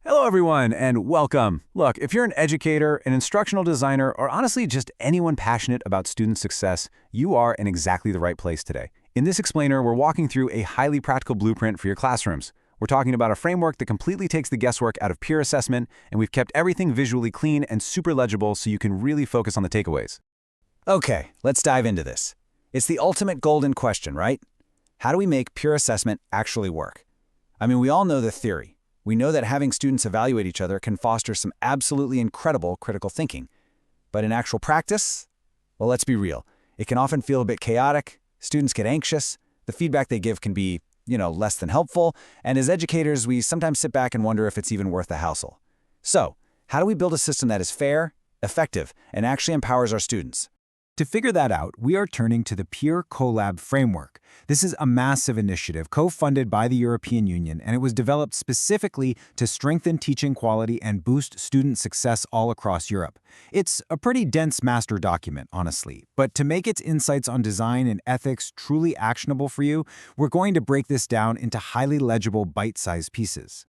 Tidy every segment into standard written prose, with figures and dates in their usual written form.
Hello, everyone, and welcome. Look, if you're an educator, an instructional designer, or honestly just anyone passionate about student success, you are in exactly the right place today. In this explainer, we're walking through a highly practical blueprint for your classrooms. We're talking about a framework that completely takes the guesswork out of peer assessment, and we've kept everything visually clean and super legible so you can really focus on the takeaways. Okay, let's dive into this. It's the ultimate golden question, right? How do we make peer assessment actually work? I mean, we all know the theory. We know that having students evaluate each other can foster some absolutely incredible critical thinking. But in actual practice, well, let's be real. It can often feel a bit chaotic. Students get anxious. The feedback they give can be, less than helpful. And as educators, we sometimes sit back and wonder if it's even worth the hassle. So, how do we build a system that is fair, effective, and actually empowers our students? To figure that out, we are turning to the PeerCollab framework. This is a massive initiative co-funded by the European Union, and it was developed specifically to strengthen teaching quality and boost student success all across Europe. It's a pretty dense master document, honestly, but to make its insights on design and ethics truly actionable for you, we're going to break this down into highly legible bite-sized pieces.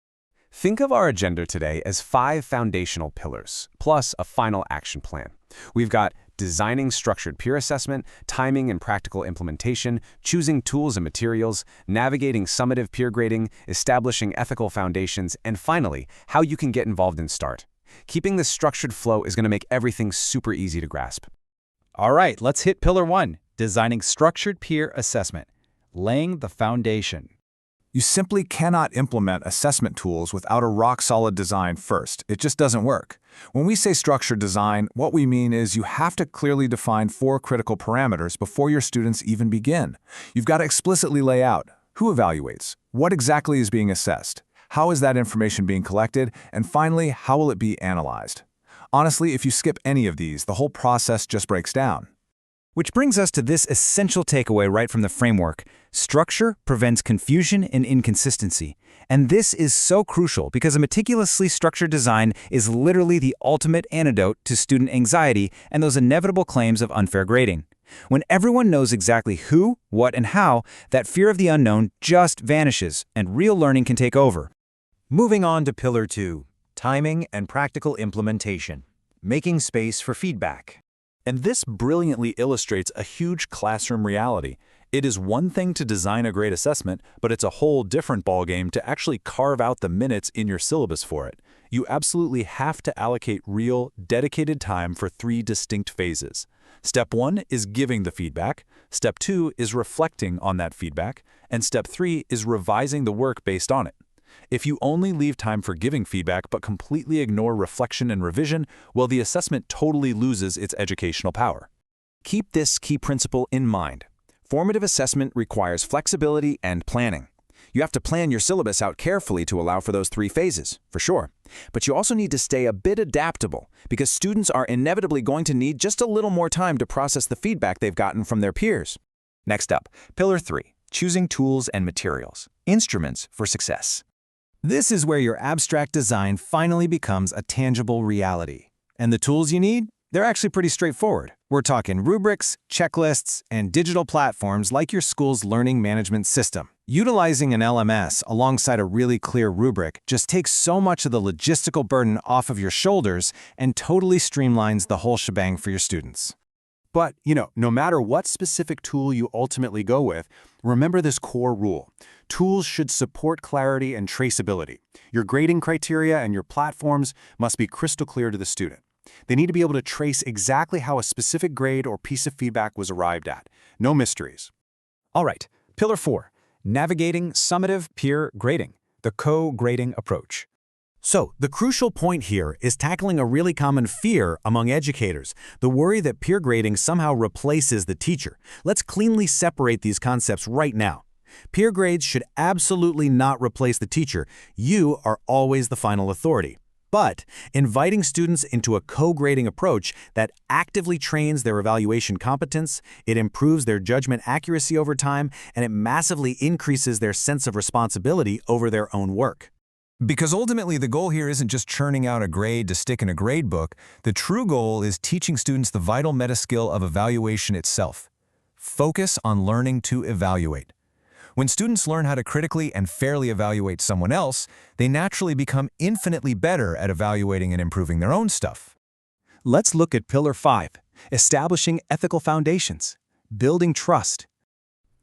Think of our agenda today as 5 foundational pillars, plus a final action plan. We've got designing structured peer assessment, timing and practical implementation, choosing tools and materials, navigating summative peer grading, establishing ethical foundations, and finally, how you can get involved in START. Keeping this structured flow is going to make everything super easy to grasp. All right, let's hit Pillar 1, designing structured peer assessment, laying the foundation. You simply cannot implement assessment tools without a rock-solid design first. It just doesn't work. When we say structured design, what we mean is you have to clearly define 4 critical parameters before your students even begin. You've got to explicitly lay out who evaluates, what exactly is being assessed, how is that information being collected, and finally, how will it be analyzed. Honestly, if you skip any of these, the whole process just breaks down. Which brings us to this essential takeaway right from the framework. Structure prevents confusion and inconsistency. And this is so crucial because a meticulously structured design is literally the ultimate antidote to student anxiety and those inevitable claims of unfair grading. When everyone knows exactly who, what, and how, that fear of the unknown just vanishes and real learning can take over. Moving on to Pillar 2, timing and practical implementation, making space for feedback. And this brilliantly illustrates a huge classroom reality. It is one thing to design a great assessment, but it's a whole different ballgame to actually carve out the minutes in your syllabus for it. You absolutely have to allocate real, dedicated time for 3 distinct phases. Step 1 is giving the feedback, Step 2 is reflecting on that feedback, and Step 3 is revising the work based on it. If you only leave time for giving feedback but completely ignore reflection and revision, well, the assessment totally loses its educational power. Keep this key principle in mind. Formative assessment requires flexibility and planning. You have to plan your syllabus out carefully to allow for those 3 phases, for sure. But you also need to stay a bit adaptable because students are inevitably going to need just a little more time to process the feedback they've gotten from their peers. Next up, Pillar 3, choosing tools and materials, instruments for success. This is where your abstract design finally becomes a tangible reality. And the tools you need? They're actually pretty straightforward. We're talking rubrics, checklists, and digital platforms like your school's learning management system. Utilizing an LMS alongside a really clear rubric just takes so much of the logistical burden off of your shoulders and totally streamlines the whole shebang for your students. But, no matter what specific tool you ultimately go with, remember this core rule. Tools should support clarity and traceability. Your grading criteria and your platforms must be crystal clear to the student. They need to be able to trace exactly how a specific grade or piece of feedback was arrived at. No mysteries. All right, Pillar 4, navigating summative peer grading, the co-grading approach. So, the crucial point here is tackling a really common fear among educators, the worry that peer grading somehow replaces the teacher. Let's cleanly separate these concepts right now. Peer grades should absolutely not replace the teacher. You are always the final authority. But inviting students into a co-grading approach that actively trains their evaluation competence, it improves their judgment accuracy over time, and it massively increases their sense of responsibility over their own work. Because ultimately the goal here isn't just churning out a grade to stick in a grade book. The true goal is teaching students the vital meta skill of evaluation itself. Focus on learning to evaluate. When students learn how to critically and fairly evaluate someone else, they naturally become infinitely better at evaluating and improving their own stuff. Let's look at Pillar 5, establishing ethical foundations, building trust.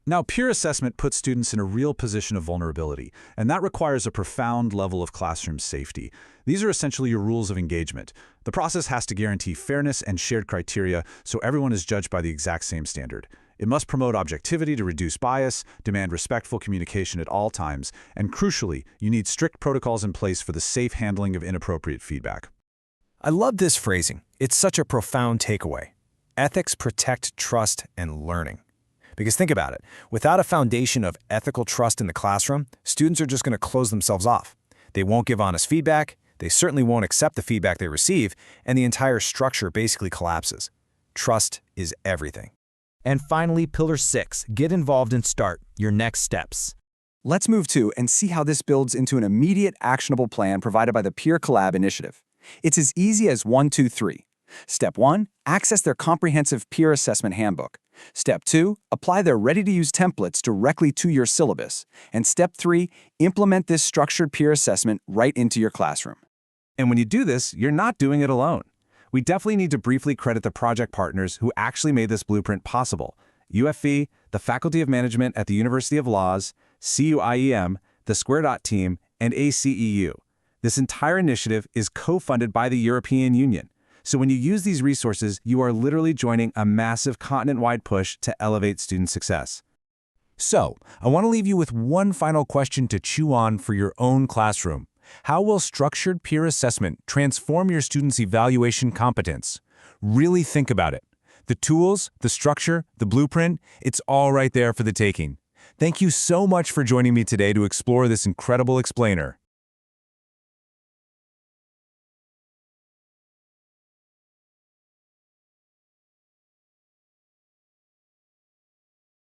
Now, peer assessment puts students in a real position of vulnerability, and that requires a profound level of classroom safety. These are essentially your rules of engagement. The process has to guarantee fairness and shared criteria so everyone is judged by the exact same standard. It must promote objectivity to reduce bias, demand respectful communication at all times, and crucially, you need strict protocols in place for the safe handling of inappropriate feedback. I love this phrasing. It's such a profound takeaway. Ethics protect trust and learning. Because think about it, without a foundation of ethical trust in the classroom, students are just going to close themselves off. They won't give honest feedback, they certainly won't accept the feedback they receive, and the entire structure basically collapses. Trust is everything. And finally, Pillar 6, get involved and start your next steps. Let's move to and see how this builds into an immediate actionable plan provided by the PeerCollab initiative. It's as easy as 1, 2, 3. Step 1, access their comprehensive peer assessment handbook. Step 2, apply their ready-to-use templates directly to your syllabus. And Step 3, implement this structured peer assessment right into your classroom. And when you do this, you're not doing it alone. We definitely need to briefly credit the project partners who actually made this blueprint possible. UFV, the Faculty of Management at the University of Laws, CUIEM, the Square Dot team, and ACEU. This entire initiative is co-funded by the European Union. So when you use these resources, you are literally joining a massive continent-wide push to elevate student success. So, I want to leave you with one final question to chew on for your own classroom. How will structured peer assessment transform your students' evaluation competence? Really think about it. The tools, the structure, the blueprint, it's all right there for the taking. Thank you so much for joining me today to explore this incredible explainer.